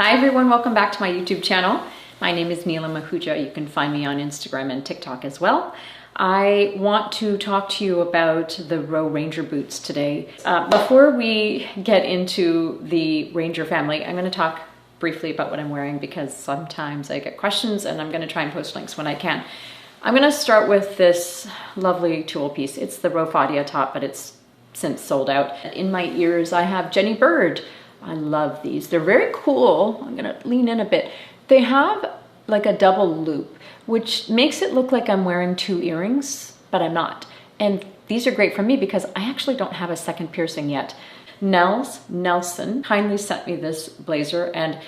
Hi everyone, welcome back to my YouTube channel. My name is Neelam Ahooja. You can find me on Instagram and TikTok as well. I want to talk to you about the Row Ranger boots today. Before we get into the Ranger family, I'm going to talk briefly about what I'm wearing because sometimes I get questions and I'm going to try and post links when I can. I'm going to start with this lovely tulle piece. It's the Row Fadia top, but it's since sold out. In my ears, I have Jenny Bird. I love these. They're very cool. I'm gonna lean in a bit. They have like a double loop, which makes it look like I'm wearing two earrings, but I'm not. And these are great for me because I actually don't have a second piercing yet. Nelson kindly sent me this blazer, and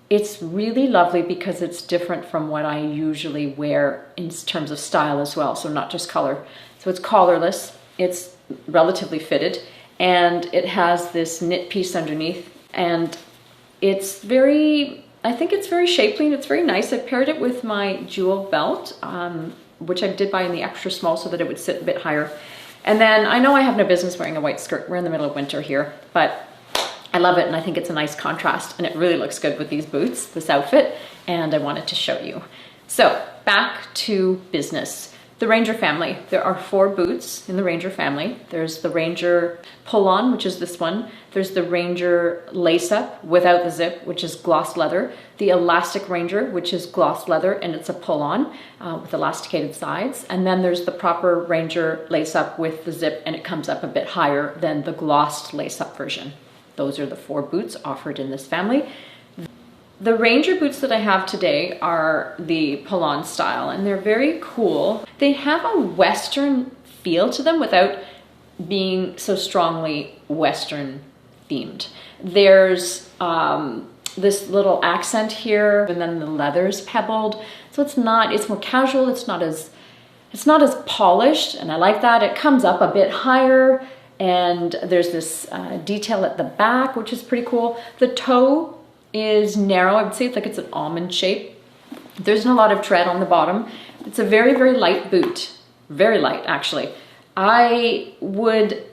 it's really lovely because it's different from what I usually wear in terms of style as well. So not just color. So it's collarless, it's relatively fitted, and it has this knit piece underneath, and it's very, I think it's very shapely and it's very nice. I paired it with my jewel belt, which I did buy in the extra small so that it would sit a bit higher. And then I know I have no business wearing a white skirt. We're in the middle of winter here, but I love it and I think it's a nice contrast and it really looks good with these boots, this outfit, and I wanted to show you. So back to business. The Ranger family. There are 4 boots in the Ranger family. There's the Ranger pull-on, which is this one. There's the Ranger lace-up without the zip, which is gloss leather. The Elastic Ranger, which is gloss leather, and it's a pull-on with elasticated sides. And then there's the proper Ranger lace-up with the zip, and it comes up a bit higher than the glossed lace-up version. Those are the 4 boots offered in this family. The Ranger boots that I have today are the pull-on style, and they're very cool. They have a Western feel to them without being so strongly Western themed. There's this little accent here, and then the leather's pebbled. So it's more casual, it's not as polished, and I like that. It comes up a bit higher, and there's this detail at the back, which is pretty cool. The toe is narrow. I would say it's an almond shape. There isn't a lot of tread on the bottom. It's a very, very light boot. Very light, actually. I would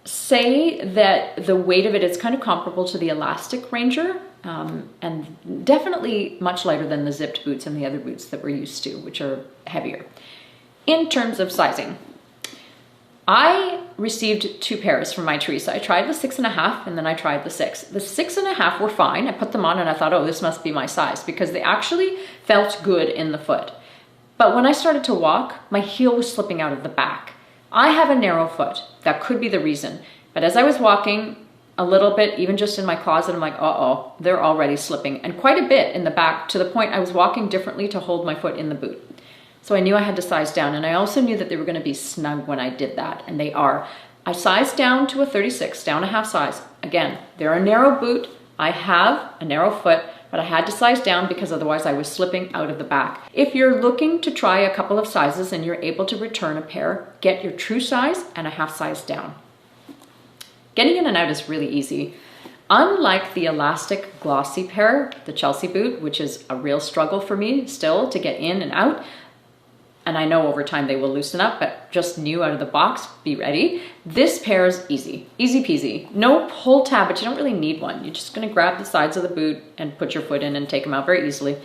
say that the weight of it is kind of comparable to the Elastic Ranger, and definitely much lighter than the zipped boots and the other boots that we're used to, which are heavier. In terms of sizing, I received 2 pairs from my Teresa. I tried the 6.5 and then I tried the 6. The 6.5 were fine. I put them on and I thought, oh, this must be my size, because they actually felt good in the foot. But when I started to walk, my heel was slipping out of the back. I have a narrow foot. That could be the reason. But as I was walking a little bit, even just in my closet, I'm like, uh-oh, they're already slipping. And quite a bit in the back, to the point I was walking differently to hold my foot in the boot. So I knew I had to size down, and I also knew that they were going to be snug when I did that, and they are. I sized down to a 36, down a half size. Again, they're a narrow boot. I have a narrow foot, but I had to size down because otherwise I was slipping out of the back. If you're looking to try a couple of sizes and you're able to return a pair, get your true size and a half size down. Getting in and out is really easy. Unlike the Elastic glossy pair, the Chelsea boot, which is a real struggle for me still to get in and out, and I know over time they will loosen up, but just new out of the box, be ready. This pair is easy, easy peasy. No pull tab, but you don't really need one. You're just gonna grab the sides of the boot and put your foot in and take them out very easily.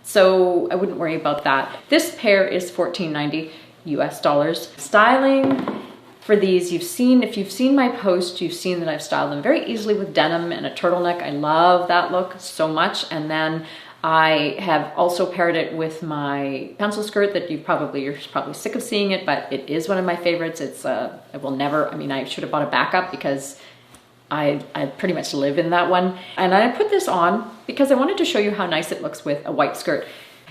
So I wouldn't worry about that. This pair is $14.90 US dollars. Styling for these, if you've seen my post, you've seen that I've styled them very easily with denim and a turtleneck. I love that look so much. And then I have also paired it with my pencil skirt that you're probably sick of seeing it, but it is one of my favorites. I should have bought a backup because I pretty much live in that one. And I put this on because I wanted to show you how nice it looks with a white skirt.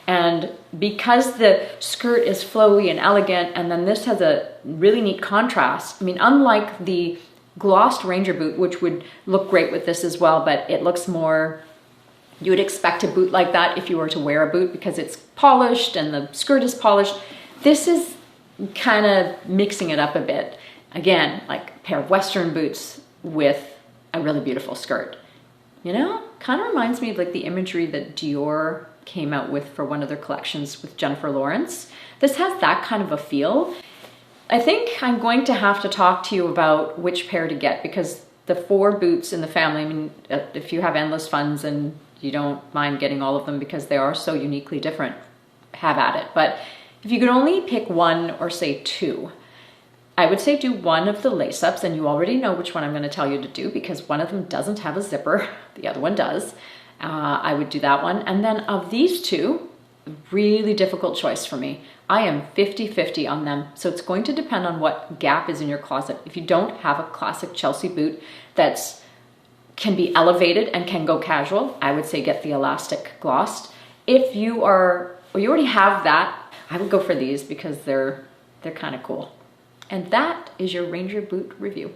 And because the skirt is flowy and elegant, and then this has a really neat contrast. I mean, unlike the glossed Ranger boot, which would look great with this as well, but it looks more, you would expect a boot like that if you were to wear a boot because it's polished and the skirt is polished. This is kind of mixing it up a bit. Again, like a pair of Western boots with a really beautiful skirt. You know, kind of reminds me of like the imagery that Dior came out with for one of their collections with Jennifer Lawrence. This has that kind of a feel. I think I'm going to have to talk to you about which pair to get because the 4 boots in the family, I mean, if you have endless funds and you don't mind getting all of them because they are so uniquely different, have at it. But if you could only pick one or say two, I would say do one of the lace ups, and you already know which one I'm going to tell you to do because one of them doesn't have a zipper, the other one does. I would do that one. And then of these two, really difficult choice for me. I am 50-50 on them. So it's going to depend on what gap is in your closet. If you don't have a classic Chelsea boot that's can be elevated and can go casual, I would say get the elastic glossed. If you already have that, I would go for these because they're kind of cool. And that is your Ranger boot review.